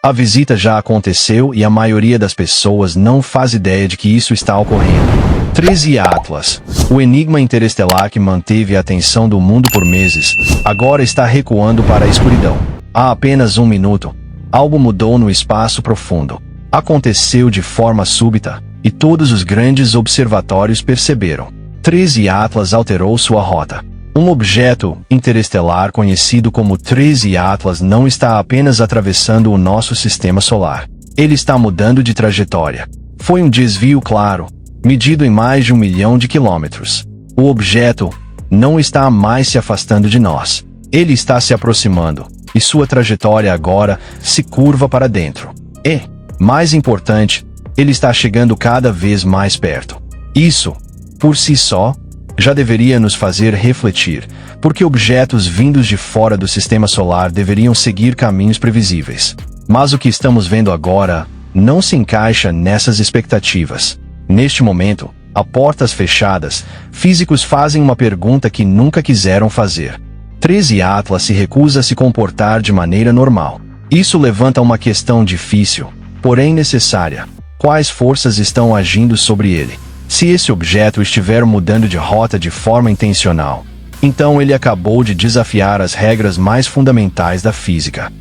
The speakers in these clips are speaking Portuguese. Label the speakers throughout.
Speaker 1: A visita já aconteceu e a maioria das pessoas não faz ideia de que isso está ocorrendo. 13 Atlas, o enigma interestelar que manteve a atenção do mundo por meses, agora está recuando para a escuridão. Há apenas um minuto, algo mudou no espaço profundo. Aconteceu de forma súbita, e todos os grandes observatórios perceberam. 13 Atlas alterou sua rota. Um objeto interestelar conhecido como 13 Atlas não está apenas atravessando o nosso sistema solar. Ele está mudando de trajetória. Foi um desvio claro, medido em mais de 1 milhão de quilômetros. O objeto não está mais se afastando de nós. Ele está se aproximando, e sua trajetória agora se curva para dentro. E, mais importante, ele está chegando cada vez mais perto. Isso, por si só, já deveria nos fazer refletir, porque objetos vindos de fora do sistema solar deveriam seguir caminhos previsíveis. Mas o que estamos vendo agora não se encaixa nessas expectativas. Neste momento, a portas fechadas, físicos fazem uma pergunta que nunca quiseram fazer. 13 Atlas se recusa a se comportar de maneira normal. Isso levanta uma questão difícil, porém necessária. Quais forças estão agindo sobre ele? Se esse objeto estiver mudando de rota de forma intencional, então ele acabou de desafiar as regras mais fundamentais da física.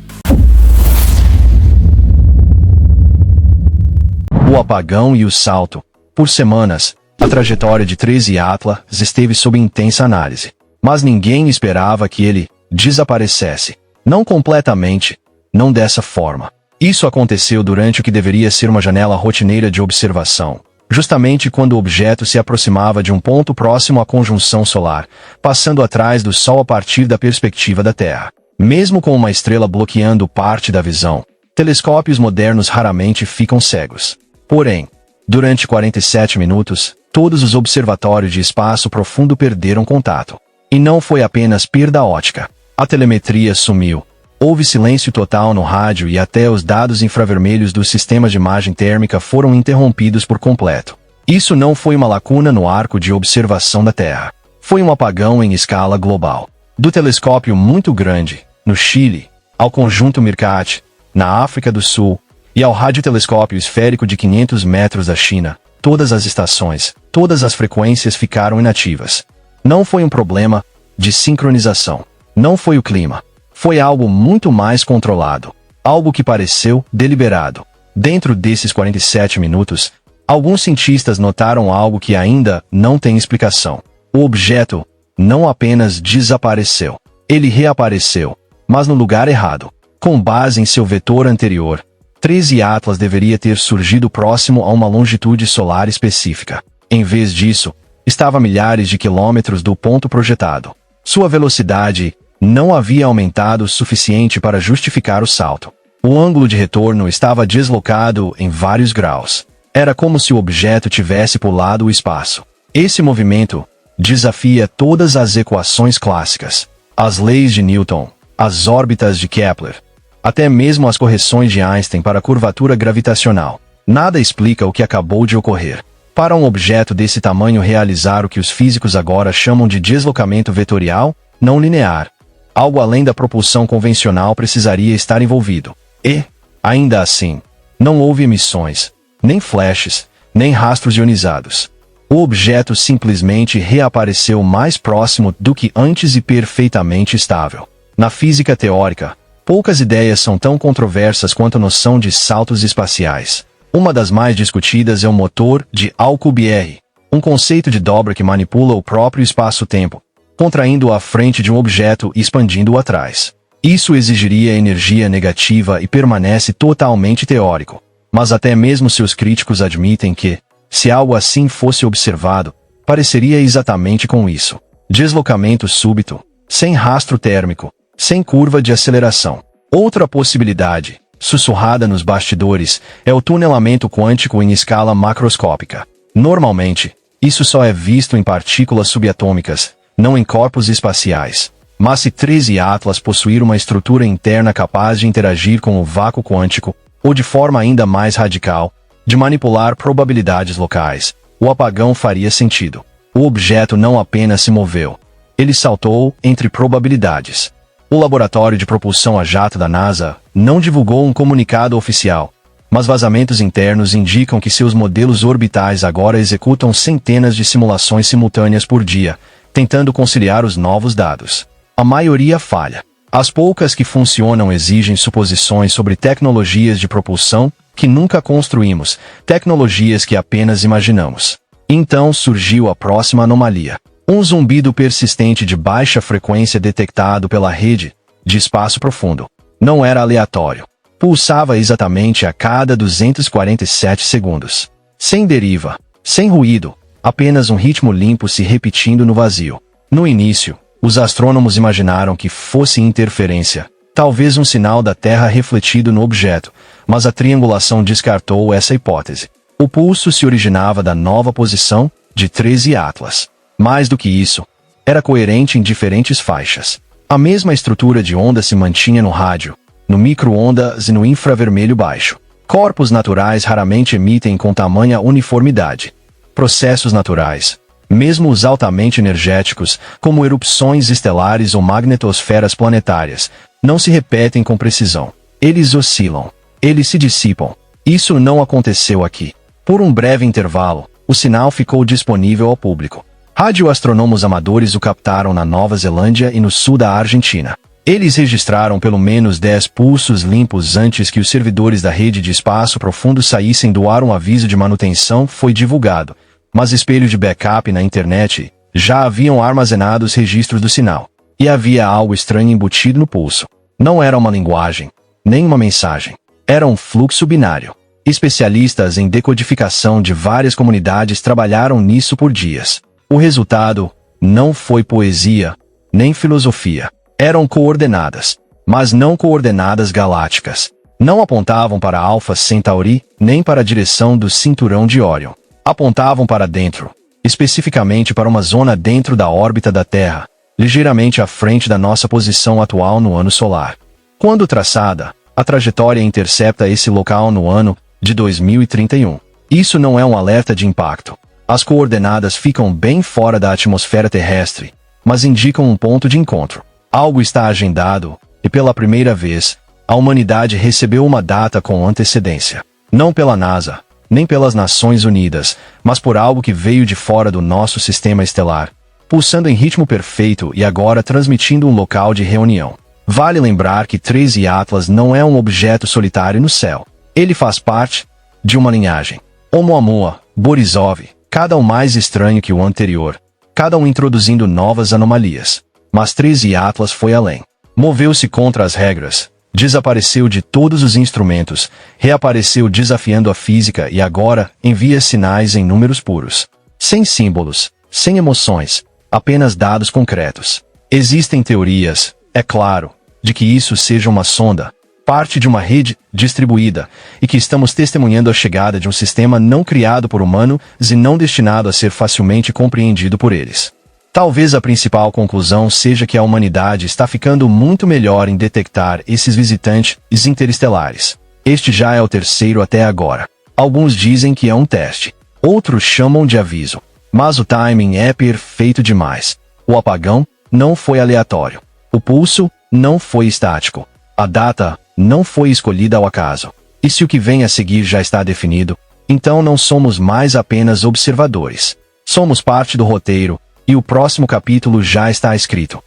Speaker 1: O apagão e o salto. Por semanas, a trajetória de 13 Atlas esteve sob intensa análise. Mas ninguém esperava que ele desaparecesse. Não completamente, não dessa forma. Isso aconteceu durante o que deveria ser uma janela rotineira de observação. Justamente quando o objeto se aproximava de um ponto próximo à conjunção solar, passando atrás do Sol a partir da perspectiva da Terra. Mesmo com uma estrela bloqueando parte da visão, telescópios modernos raramente ficam cegos. Porém, durante 47 minutos, todos os observatórios de espaço profundo perderam contato. E não foi apenas perda óptica. A telemetria sumiu. Houve silêncio total no rádio e até os dados infravermelhos dos sistemas de imagem térmica foram interrompidos por completo. Isso não foi uma lacuna no arco de observação da Terra. Foi um apagão em escala global. Do telescópio muito grande, no Chile, ao conjunto Meerkat, na África do Sul, e ao radiotelescópio esférico de 500 metros da China, todas as estações, todas as frequências ficaram inativas. Não foi um problema de sincronização. Não foi o clima. Foi algo muito mais controlado. Algo que pareceu deliberado. Dentro desses 47 minutos, alguns cientistas notaram algo que ainda não tem explicação. O objeto não apenas desapareceu. Ele reapareceu, mas no lugar errado. Com base em seu vetor anterior, 13 Atlas deveria ter surgido próximo a uma longitude solar específica. Em vez disso, estava a milhares de quilômetros do ponto projetado. Sua velocidade não havia aumentado o suficiente para justificar o salto. O ângulo de retorno estava deslocado em vários graus. Era como se o objeto tivesse pulado o espaço. Esse movimento desafia todas as equações clássicas, as leis de Newton, as órbitas de Kepler, até mesmo as correções de Einstein para a curvatura gravitacional. Nada explica o que acabou de ocorrer. Para um objeto desse tamanho realizar o que os físicos agora chamam de deslocamento vetorial, não linear, algo além da propulsão convencional precisaria estar envolvido. E, ainda assim, não houve emissões, nem flashes, nem rastros ionizados. O objeto simplesmente reapareceu mais próximo do que antes e perfeitamente estável. Na física teórica, poucas ideias são tão controversas quanto a noção de saltos espaciais. Uma das mais discutidas é o motor de Alcubierre, um conceito de dobra que manipula o próprio espaço-tempo, contraindo-o à frente de um objeto e expandindo-o atrás. Isso exigiria energia negativa e permanece totalmente teórico. Mas até mesmo seus críticos admitem que, se algo assim fosse observado, pareceria exatamente com isso. Deslocamento súbito, sem rastro térmico, sem curva de aceleração. Outra possibilidade, sussurrada nos bastidores, é o tunelamento quântico em escala macroscópica. Normalmente, isso só é visto em partículas subatômicas, não em corpos espaciais. Mas se 13 Atlas possuir uma estrutura interna capaz de interagir com o vácuo quântico, ou de forma ainda mais radical, de manipular probabilidades locais, o apagão faria sentido. O objeto não apenas se moveu, ele saltou entre probabilidades. O laboratório de propulsão a jato da NASA não divulgou um comunicado oficial, mas vazamentos internos indicam que seus modelos orbitais agora executam centenas de simulações simultâneas por dia, tentando conciliar os novos dados. A maioria falha. As poucas que funcionam exigem suposições sobre tecnologias de propulsão que nunca construímos, tecnologias que apenas imaginamos. Então surgiu a próxima anomalia. Um zumbido persistente de baixa frequência detectado pela rede de espaço profundo. Não era aleatório. Pulsava exatamente a cada 247 segundos. Sem deriva, sem ruído, apenas um ritmo limpo se repetindo no vazio. No início, os astrônomos imaginaram que fosse interferência, talvez um sinal da Terra refletido no objeto, mas a triangulação descartou essa hipótese. O pulso se originava da nova posição de 13 Atlas. Mais do que isso, era coerente em diferentes faixas. A mesma estrutura de onda se mantinha no rádio, no micro-ondas e no infravermelho baixo. Corpos naturais raramente emitem com tamanha uniformidade. Processos naturais, mesmo os altamente energéticos, como erupções estelares ou magnetosferas planetárias, não se repetem com precisão. Eles oscilam. Eles se dissipam. Isso não aconteceu aqui. Por um breve intervalo, o sinal ficou disponível ao público. Radioastrônomos amadores o captaram na Nova Zelândia e no sul da Argentina. Eles registraram pelo menos 10 pulsos limpos antes que os servidores da rede de espaço profundo saíssem do ar. Um aviso de manutenção foi divulgado, mas espelhos de backup na internet já haviam armazenado os registros do sinal. E havia algo estranho embutido no pulso. Não era uma linguagem, nem uma mensagem. Era um fluxo binário. Especialistas em decodificação de várias comunidades trabalharam nisso por dias. O resultado não foi poesia, nem filosofia. Eram coordenadas, mas não coordenadas galácticas. Não apontavam para Alpha Centauri, nem para a direção do cinturão de Órion. Apontavam para dentro, especificamente para uma zona dentro da órbita da Terra, ligeiramente à frente da nossa posição atual no ano solar. Quando traçada, a trajetória intercepta esse local no ano de 2031. Isso não é um alerta de impacto. As coordenadas ficam bem fora da atmosfera terrestre, mas indicam um ponto de encontro. Algo está agendado, e pela primeira vez, a humanidade recebeu uma data com antecedência. Não pela NASA, nem pelas Nações Unidas, mas por algo que veio de fora do nosso sistema estelar, pulsando em ritmo perfeito e agora transmitindo um local de reunião. Vale lembrar que 13 Atlas não é um objeto solitário no céu. Ele faz parte de uma linhagem. Oumuamua, Borisov, cada um mais estranho que o anterior, cada um introduzindo novas anomalias. Mas 13 Atlas foi além. Moveu-se contra as regras, desapareceu de todos os instrumentos, reapareceu desafiando a física e agora envia sinais em números puros. Sem símbolos, sem emoções, apenas dados concretos. Existem teorias, é claro, de que isso seja uma sonda, parte de uma rede distribuída, e que estamos testemunhando a chegada de um sistema não criado por humanos e não destinado a ser facilmente compreendido por eles. Talvez a principal conclusão seja que a humanidade está ficando muito melhor em detectar esses visitantes interestelares. Este já é o terceiro até agora. Alguns dizem que é um teste. Outros chamam de aviso. Mas o timing é perfeito demais. O apagão não foi aleatório. O pulso não foi estático. A data não foi escolhida ao acaso. E se o que vem a seguir já está definido, então não somos mais apenas observadores. Somos parte do roteiro, e o próximo capítulo já está escrito.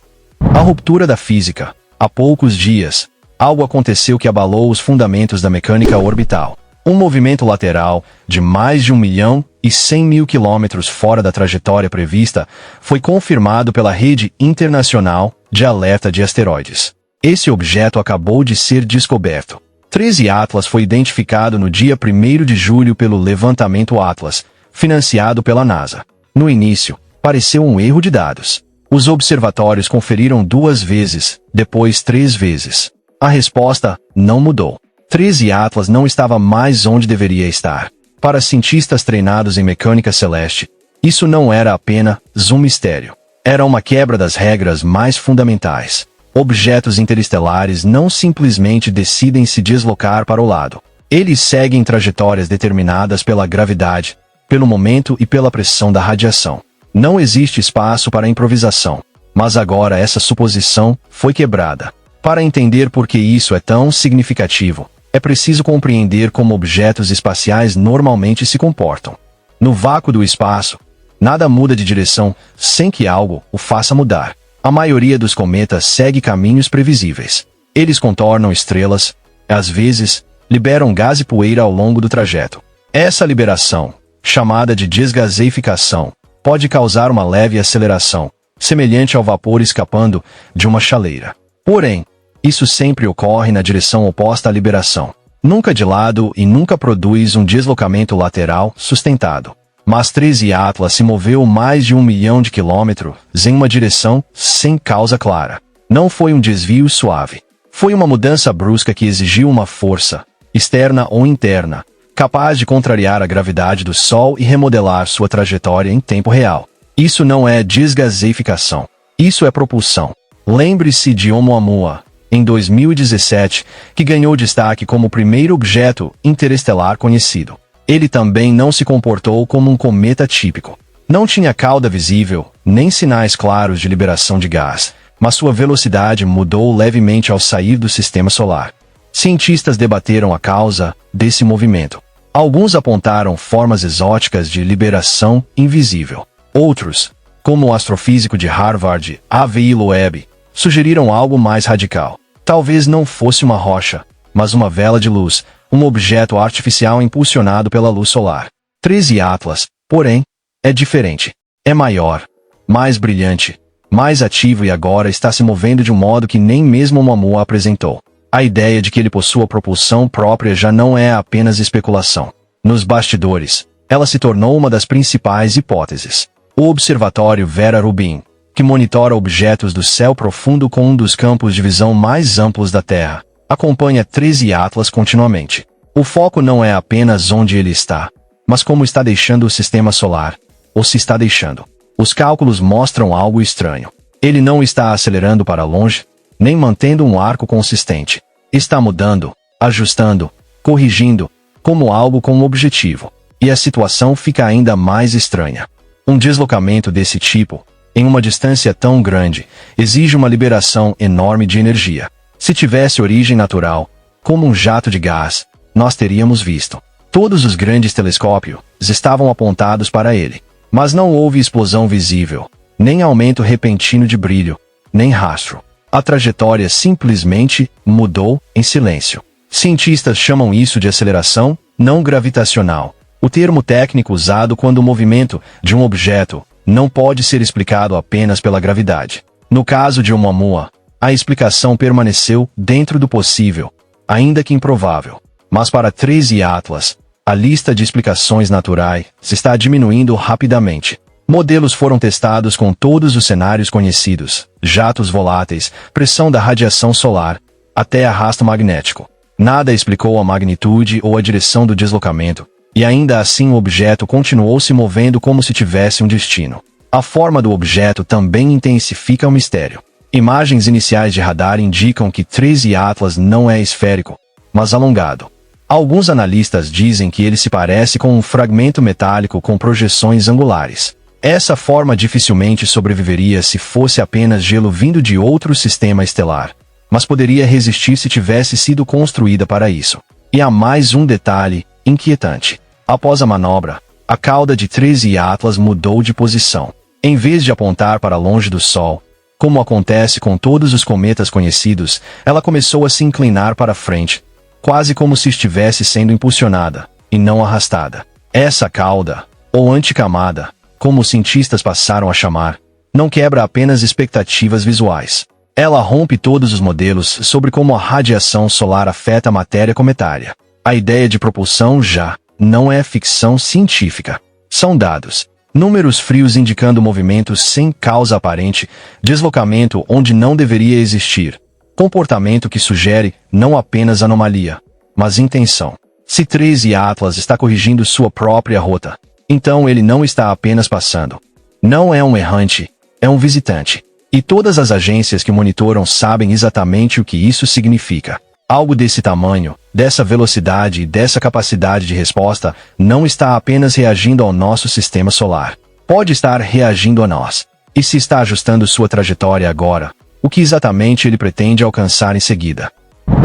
Speaker 1: A ruptura da física. Há poucos dias, algo aconteceu que abalou os fundamentos da mecânica orbital. Um movimento lateral de mais de 1.100.000 quilômetros fora da trajetória prevista foi confirmado pela Rede Internacional de Alerta de Asteroides. Esse objeto acabou de ser descoberto. 13 Atlas foi identificado no dia 1º de julho pelo levantamento Atlas, financiado pela NASA. No início, pareceu um erro de dados. Os observatórios conferiram 2 vezes, depois 3 vezes. A resposta não mudou. 13 Atlas não estava mais onde deveria estar. Para cientistas treinados em mecânica celeste, isso não era apenas um mistério. Era uma quebra das regras mais fundamentais. Objetos interestelares não simplesmente decidem se deslocar para o lado. Eles seguem trajetórias determinadas pela gravidade, pelo momento e pela pressão da radiação. Não existe espaço para improvisação. Mas agora essa suposição foi quebrada. Para entender por que isso é tão significativo, é preciso compreender como objetos espaciais normalmente se comportam. No vácuo do espaço, nada muda de direção sem que algo o faça mudar. A maioria dos cometas segue caminhos previsíveis. Eles contornam estrelas, às vezes, liberam gás e poeira ao longo do trajeto. Essa liberação, chamada de desgaseificação, pode causar uma leve aceleração, semelhante ao vapor escapando de uma chaleira. Porém, isso sempre ocorre na direção oposta à liberação. Nunca de lado e nunca produz um deslocamento lateral sustentado. Mas 13 Atlas se moveu mais de 1 milhão de quilômetros em uma direção sem causa clara. Não foi um desvio suave. Foi uma mudança brusca que exigiu uma força, externa ou interna, capaz de contrariar a gravidade do Sol e remodelar sua trajetória em tempo real. Isso não é desgaseificação. Isso é propulsão. Lembre-se de Oumuamua, em 2017, que ganhou destaque como o primeiro objeto interestelar conhecido. Ele também não se comportou como um cometa típico. Não tinha cauda visível, nem sinais claros de liberação de gás, mas sua velocidade mudou levemente ao sair do sistema solar. Cientistas debateram a causa desse movimento. Alguns apontaram formas exóticas de liberação invisível. Outros, como o astrofísico de Harvard, A.V. Loeb, sugeriram algo mais radical. Talvez não fosse uma rocha, mas uma vela de luz, um objeto artificial impulsionado pela luz solar. 13 Atlas, porém, é diferente. É maior, mais brilhante, mais ativo e agora está se movendo de um modo que nem mesmo Oumuamua apresentou. A ideia de que ele possua propulsão própria já não é apenas especulação. Nos bastidores, ela se tornou uma das principais hipóteses. O Observatório Vera Rubin, que monitora objetos do céu profundo com um dos campos de visão mais amplos da Terra, acompanha 13 Atlas continuamente. O foco não é apenas onde ele está, mas como está deixando o sistema solar, ou se está deixando. Os cálculos mostram algo estranho. Ele não está acelerando para longe, nem mantendo um arco consistente. Está mudando, ajustando, corrigindo, como algo com um objetivo. E a situação fica ainda mais estranha. Um deslocamento desse tipo, em uma distância tão grande, exige uma liberação enorme de energia. Se tivesse origem natural, como um jato de gás, nós teríamos visto. Todos os grandes telescópios estavam apontados para ele. Mas não houve explosão visível, nem aumento repentino de brilho, nem rastro. A trajetória simplesmente mudou em silêncio. Cientistas chamam isso de aceleração não gravitacional, o termo técnico usado quando o movimento de um objeto não pode ser explicado apenas pela gravidade. No caso de Oumuamua, a explicação permaneceu dentro do possível, ainda que improvável. Mas para 13 Atlas, a lista de explicações naturais está diminuindo rapidamente. Modelos foram testados com todos os cenários conhecidos, jatos voláteis, pressão da radiação solar, até arrasto magnético. Nada explicou a magnitude ou a direção do deslocamento, e ainda assim o objeto continuou se movendo como se tivesse um destino. A forma do objeto também intensifica o mistério. Imagens iniciais de radar indicam que 13 Atlas não é esférico, mas alongado. Alguns analistas dizem que ele se parece com um fragmento metálico com projeções angulares. Essa forma dificilmente sobreviveria se fosse apenas gelo vindo de outro sistema estelar, mas poderia resistir se tivesse sido construída para isso. E há mais um detalhe inquietante. Após a manobra, a cauda de 13 Atlas mudou de posição. Em vez de apontar para longe do Sol, como acontece com todos os cometas conhecidos, ela começou a se inclinar para frente, quase como se estivesse sendo impulsionada, e não arrastada. Essa cauda, ou anticamada, como os cientistas passaram a chamar, não quebra apenas expectativas visuais. Ela rompe todos os modelos sobre como a radiação solar afeta a matéria cometária. A ideia de propulsão já não é ficção científica. São dados. Números frios indicando movimentos sem causa aparente, deslocamento onde não deveria existir. Comportamento que sugere não apenas anomalia, mas intenção. Se 13 Atlas está corrigindo sua própria rota, então ele não está apenas passando. Não é um errante, é um visitante. E todas as agências que monitoram sabem exatamente o que isso significa. Algo desse tamanho, dessa velocidade e dessa capacidade de resposta, não está apenas reagindo ao nosso sistema solar. Pode estar reagindo a nós. E se está ajustando sua trajetória agora, O que exatamente ele pretende alcançar em seguida?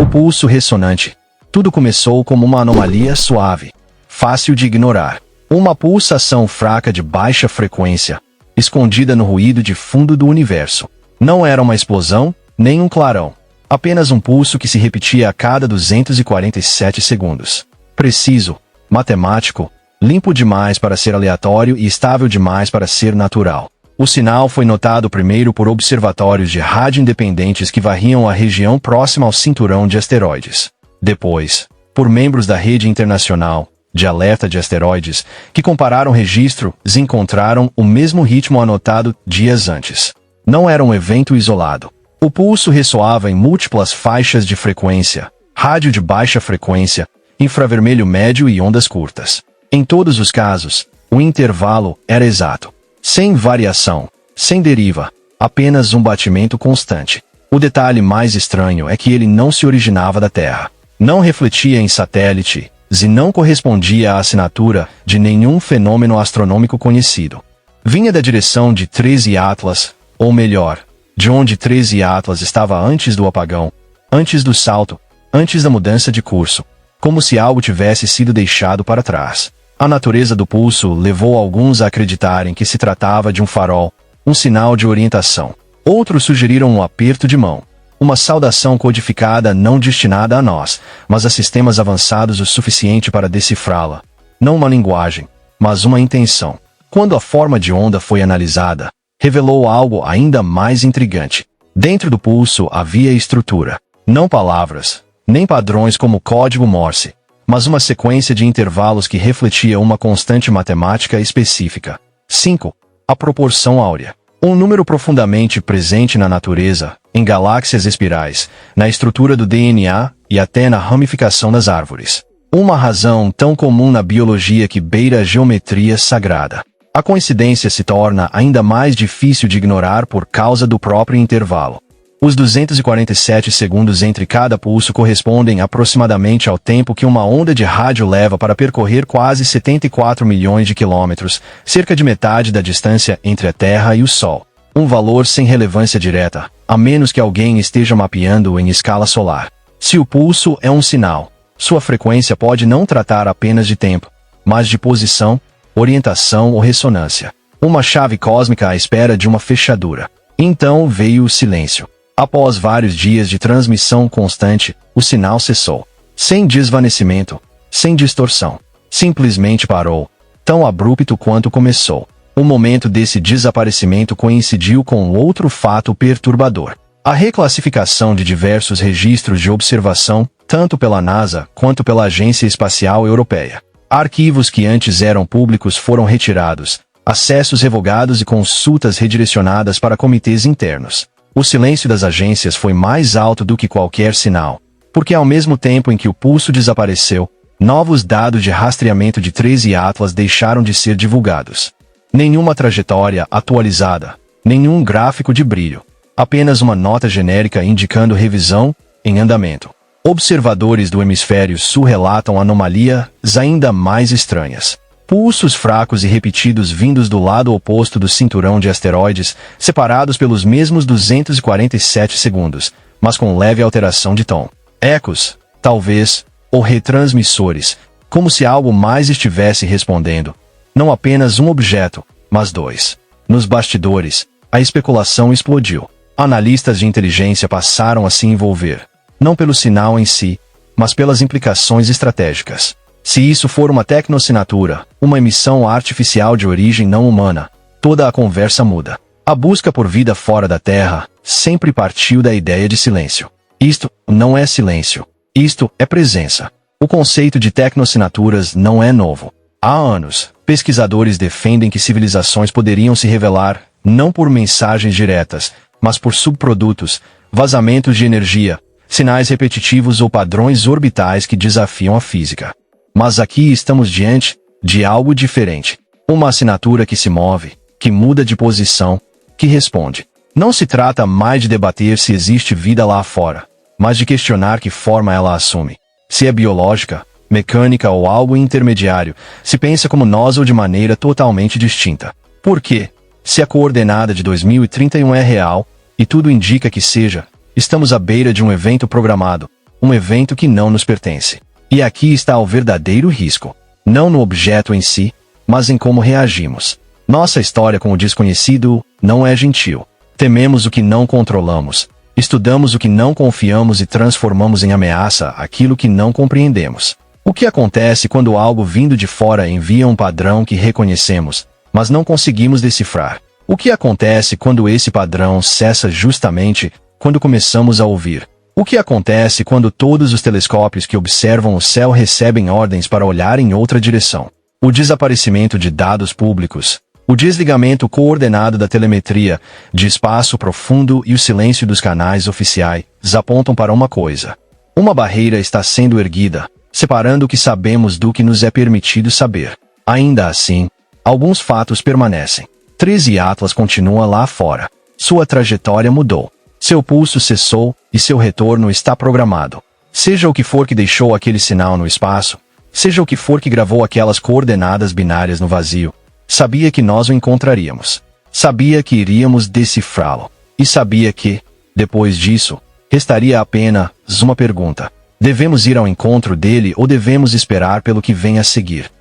Speaker 1: O pulso ressonante. Tudo começou como uma anomalia suave, fácil de ignorar. Uma pulsação fraca de baixa frequência, escondida no ruído de fundo do universo. Não era uma explosão, nem um clarão. Apenas um pulso que se repetia a cada 247 segundos. Preciso, matemático, limpo demais para ser aleatório e estável demais para ser natural. O sinal foi notado primeiro por observatórios de rádio independentes que varriam a região próxima ao cinturão de asteroides. Depois, por membros da rede internacional de alerta de asteroides, que compararam registros e encontraram o mesmo ritmo anotado dias antes. Não era um evento isolado. O pulso ressoava em múltiplas faixas de frequência, rádio de baixa frequência, infravermelho médio e ondas curtas. Em todos os casos, o intervalo era exato. Sem variação, sem deriva, apenas um batimento constante. O detalhe mais estranho é que ele não se originava da Terra. Não refletia em satélite, e não correspondia à assinatura de nenhum fenômeno astronômico conhecido. Vinha da direção de 13 Atlas, ou melhor, de onde 13 Atlas estava antes do apagão, antes do salto, antes da mudança de curso, como se algo tivesse sido deixado para trás. A natureza do pulso levou alguns a acreditarem que se tratava de um farol, um sinal de orientação. Outros sugeriram um aperto de mão, uma saudação codificada não destinada a nós, mas a sistemas avançados o suficiente para decifrá-la. Não uma linguagem, mas uma intenção. Quando a forma de onda foi analisada, revelou algo ainda mais intrigante. Dentro do pulso havia estrutura, não palavras, nem padrões como código Morse, mas uma sequência de intervalos que refletia uma constante matemática específica. 5. A proporção áurea. Um número profundamente presente na natureza, em galáxias espirais, na estrutura do DNA e até na ramificação das árvores. Uma razão tão comum na biologia que beira a geometria sagrada. A coincidência se torna ainda mais difícil de ignorar por causa do próprio intervalo. Os 247 segundos entre cada pulso correspondem aproximadamente ao tempo que uma onda de rádio leva para percorrer quase 74 milhões de quilômetros, cerca de metade da distância entre a Terra e o Sol. Um valor sem relevância direta, a menos que alguém esteja mapeando em escala solar. Se o pulso é um sinal, sua frequência pode não tratar apenas de tempo, mas de posição, orientação ou ressonância. Uma chave cósmica à espera de uma fechadura. Então veio o silêncio. Após vários dias de transmissão constante, o sinal cessou. Sem desvanecimento, sem distorção. Simplesmente parou, tão abrupto quanto começou. O momento desse desaparecimento coincidiu com outro fato perturbador. A reclassificação de diversos registros de observação, tanto pela NASA quanto pela Agência Espacial Europeia. Arquivos que antes eram públicos foram retirados, acessos revogados e consultas redirecionadas para comitês internos. O silêncio das agências foi mais alto do que qualquer sinal, porque ao mesmo tempo em que o pulso desapareceu, novos dados de rastreamento de 13 Atlas deixaram de ser divulgados. Nenhuma trajetória atualizada, nenhum gráfico de brilho, apenas uma nota genérica indicando revisão em andamento. Observadores do hemisfério sul relatam anomalias ainda mais estranhas. Pulsos fracos e repetidos vindos do lado oposto do cinturão de asteroides, separados pelos mesmos 247 segundos, mas com leve alteração de tom. Ecos, talvez, ou retransmissores, como se algo mais estivesse respondendo. Não apenas um objeto, mas dois. Nos bastidores, a especulação explodiu. Analistas de inteligência passaram a se envolver, não pelo sinal em si, mas pelas implicações estratégicas. Se isso for uma tecnoassinatura, uma emissão artificial de origem não humana, toda a conversa muda. A busca por vida fora da Terra sempre partiu da ideia de silêncio. Isto não é silêncio. Isto é presença. O conceito de tecnoassinaturas não é novo. Há anos, pesquisadores defendem que civilizações poderiam se revelar, não por mensagens diretas, mas por subprodutos, vazamentos de energia, sinais repetitivos ou padrões orbitais que desafiam a física. Mas aqui estamos diante de algo diferente. Uma assinatura que se move, que muda de posição, que responde. Não se trata mais de debater se existe vida lá fora, mas de questionar que forma ela assume. Se é biológica, mecânica ou algo intermediário, se pensa como nós ou de maneira totalmente distinta. Por quê? Se a coordenada de 2031 é real, e tudo indica que seja, estamos à beira de um evento programado, um evento que não nos pertence. E aqui está o verdadeiro risco. Não no objeto em si, mas em como reagimos. Nossa história com o desconhecido não é gentil. Tememos o que não controlamos. Estudamos o que não confiamos e transformamos em ameaça aquilo que não compreendemos. O que acontece quando algo vindo de fora envia um padrão que reconhecemos, mas não conseguimos decifrar? O que acontece quando esse padrão cessa justamente quando começamos a ouvir? O que acontece quando todos os telescópios que observam o céu recebem ordens para olhar em outra direção? O desaparecimento de dados públicos, o desligamento coordenado da telemetria, de espaço profundo e o silêncio dos canais oficiais apontam para uma coisa. Uma barreira está sendo erguida, separando o que sabemos do que nos é permitido saber. Ainda assim, alguns fatos permanecem. 13 Atlas continua lá fora. Sua trajetória mudou. Seu pulso cessou e seu retorno está programado. Seja o que for que deixou aquele sinal no espaço, seja o que for que gravou aquelas coordenadas binárias no vazio, sabia que nós o encontraríamos. Sabia que iríamos decifrá-lo. E sabia que, depois disso, restaria apenas uma pergunta. Devemos ir ao encontro dele ou devemos esperar pelo que vem a seguir?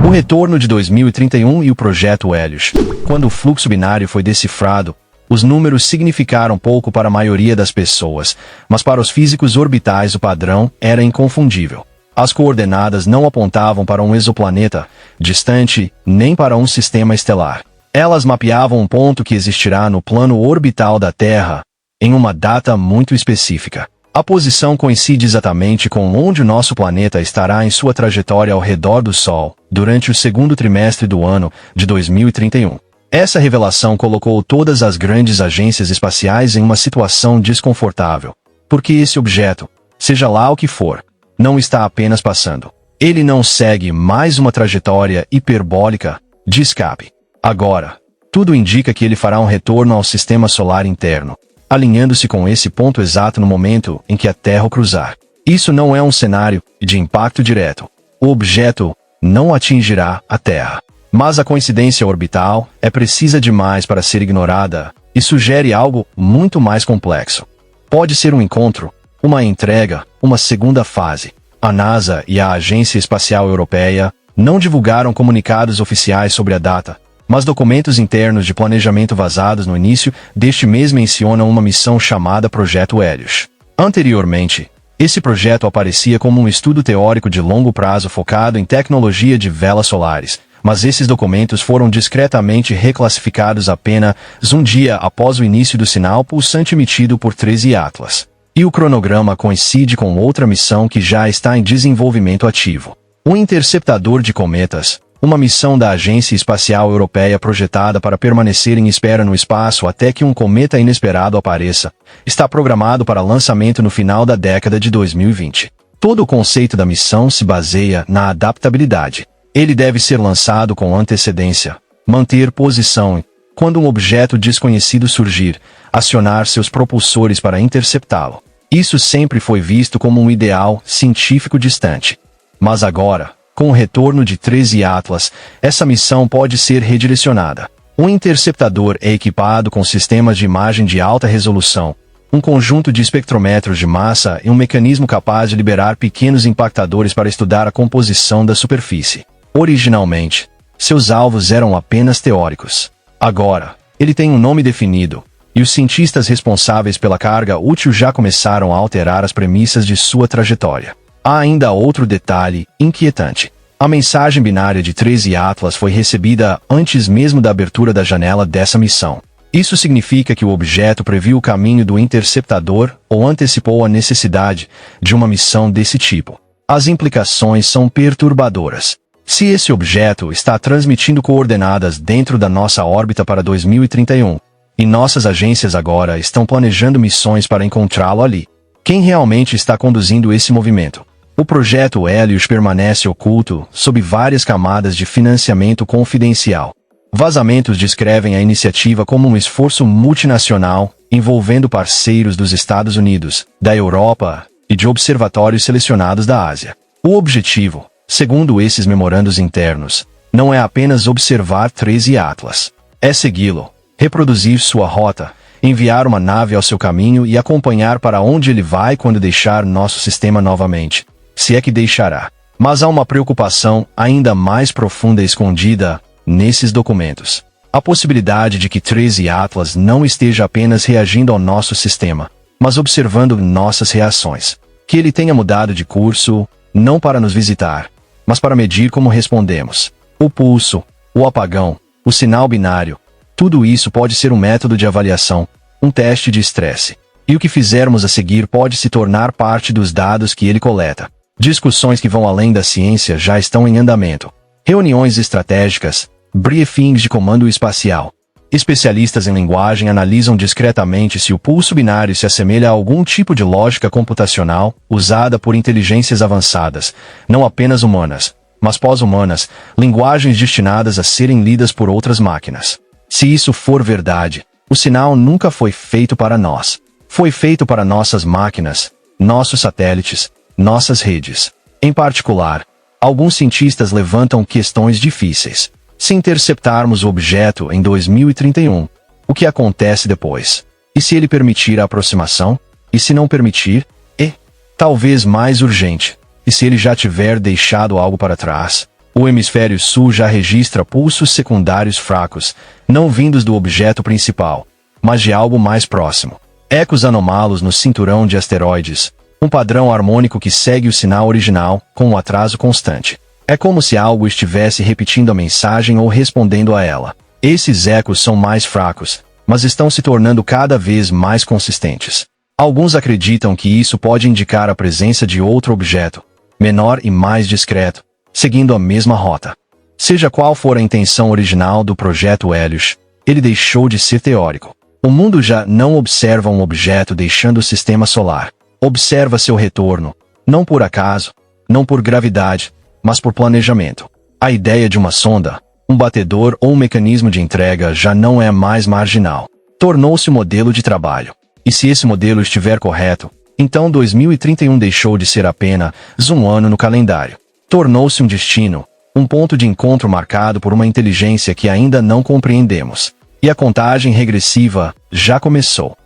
Speaker 1: O retorno de 2031 e o projeto Hélios. Quando o fluxo binário foi decifrado, os números significaram pouco para a maioria das pessoas, mas para os físicos orbitais o padrão era inconfundível. As coordenadas não apontavam para um exoplaneta distante, nem para um sistema estelar. Elas mapeavam um ponto que existirá no plano orbital da Terra, em uma data muito específica. A posição coincide exatamente com onde o nosso planeta estará em sua trajetória ao redor do Sol, durante o segundo trimestre do ano de 2031. Essa revelação colocou todas as grandes agências espaciais em uma situação desconfortável, porque esse objeto, seja lá o que for, não está apenas passando. Ele não segue mais uma trajetória hiperbólica de escape. Agora, tudo indica que ele fará um retorno ao sistema solar interno, alinhando-se com esse ponto exato no momento em que a Terra o cruzar. Isso não é um cenário de impacto direto. O objeto não atingirá a Terra. Mas a coincidência orbital é precisa demais para ser ignorada e sugere algo muito mais complexo. Pode ser um encontro, uma entrega, uma segunda fase. A NASA e a Agência Espacial Europeia não divulgaram comunicados oficiais sobre a data, mas documentos internos de planejamento vazados no início deste mês mencionam uma missão chamada Projeto Hélios. Anteriormente, esse projeto aparecia como um estudo teórico de longo prazo focado em tecnologia de velas solares, mas esses documentos foram discretamente reclassificados apenas um dia após o início do sinal pulsante emitido por 13 Atlas. E o cronograma coincide com outra missão que já está em desenvolvimento ativo. Um interceptador de cometas, uma missão da Agência Espacial Europeia projetada para permanecer em espera no espaço até que um cometa inesperado apareça, está programado para lançamento no final da década de 2020. Todo o conceito da missão se baseia na adaptabilidade. Ele deve ser lançado com antecedência, manter posição quando um objeto desconhecido surgir, acionar seus propulsores para interceptá-lo. Isso sempre foi visto como um ideal científico distante. Mas agora, com o retorno de 13 Atlas, essa missão pode ser redirecionada. Um interceptador é equipado com sistemas de imagem de alta resolução, um conjunto de espectrômetros de massa e um mecanismo capaz de liberar pequenos impactadores para estudar a composição da superfície. Originalmente, seus alvos eram apenas teóricos. Agora, ele tem um nome definido, e os cientistas responsáveis pela carga útil já começaram a alterar as premissas de sua trajetória. Há ainda outro detalhe inquietante. A mensagem binária de 13 Atlas foi recebida antes mesmo da abertura da janela dessa missão. Isso significa que o objeto previu o caminho do interceptador ou antecipou a necessidade de uma missão desse tipo. As implicações são perturbadoras. Se esse objeto está transmitindo coordenadas dentro da nossa órbita para 2031, e nossas agências agora estão planejando missões para encontrá-lo ali, quem realmente está conduzindo esse movimento? O projeto Hélios permanece oculto sob várias camadas de financiamento confidencial. Vazamentos descrevem a iniciativa como um esforço multinacional envolvendo parceiros dos Estados Unidos, da Europa e de observatórios selecionados da Ásia. O objetivo, segundo esses memorandos internos, não é apenas observar 13 Atlas. É segui-lo, reproduzir sua rota enviar uma nave ao seu caminho e acompanhar para onde ele vai quando deixar nosso sistema novamente, se é que deixará. Mas há uma preocupação ainda mais profunda escondida nesses documentos. A possibilidade de que 13 Atlas não esteja apenas reagindo ao nosso sistema, mas observando nossas reações. Que ele tenha mudado de curso, não para nos visitar, mas para medir como respondemos. O pulso, o apagão, o sinal binário, tudo isso pode ser um método de avaliação, um teste de estresse. E o que fizermos a seguir pode se tornar parte dos dados que ele coleta. Discussões que vão além da ciência já estão em andamento. Reuniões estratégicas, briefings de comando espacial. Especialistas em linguagem analisam discretamente se o pulso binário se assemelha a algum tipo de lógica computacional usada por inteligências avançadas, não apenas humanas, mas pós-humanas, linguagens destinadas a serem lidas por outras máquinas. Se isso for verdade, o sinal nunca foi feito para nós. Foi feito para nossas máquinas, nossos satélites, nossas redes. Em particular, alguns cientistas levantam questões difíceis. Se interceptarmos o objeto em 2031, o que acontece depois? E se ele permitir a aproximação? E se não permitir? E, talvez mais urgente, e se ele já tiver deixado algo para trás? O hemisfério sul já registra pulsos secundários fracos, não vindos do objeto principal, mas de algo mais próximo. Ecos anômalos no cinturão de asteroides, um padrão harmônico que segue o sinal original, com um atraso constante. É como se algo estivesse repetindo a mensagem ou respondendo a ela. Esses ecos são mais fracos, mas estão se tornando cada vez mais consistentes. Alguns acreditam que isso pode indicar a presença de outro objeto, menor e mais discreto, seguindo a mesma rota. Seja qual for a intenção original do projeto Helios, ele deixou de ser teórico. O mundo já não observa um objeto deixando o sistema solar. Observa seu retorno, não por acaso, não por gravidade, mas por planejamento. A ideia de uma sonda, um batedor ou um mecanismo de entrega já não é mais marginal. Tornou-se um modelo de trabalho. E se esse modelo estiver correto, então 2031 deixou de ser apenas um ano no calendário. Tornou-se um destino, um ponto de encontro marcado por uma inteligência que ainda não compreendemos. E a contagem regressiva já começou.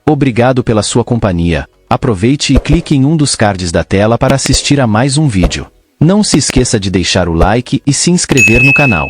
Speaker 2: Obrigado pela sua companhia. Aproveite e clique em um dos cards da tela para assistir a mais um vídeo. Não se esqueça de deixar o like e se inscrever no canal.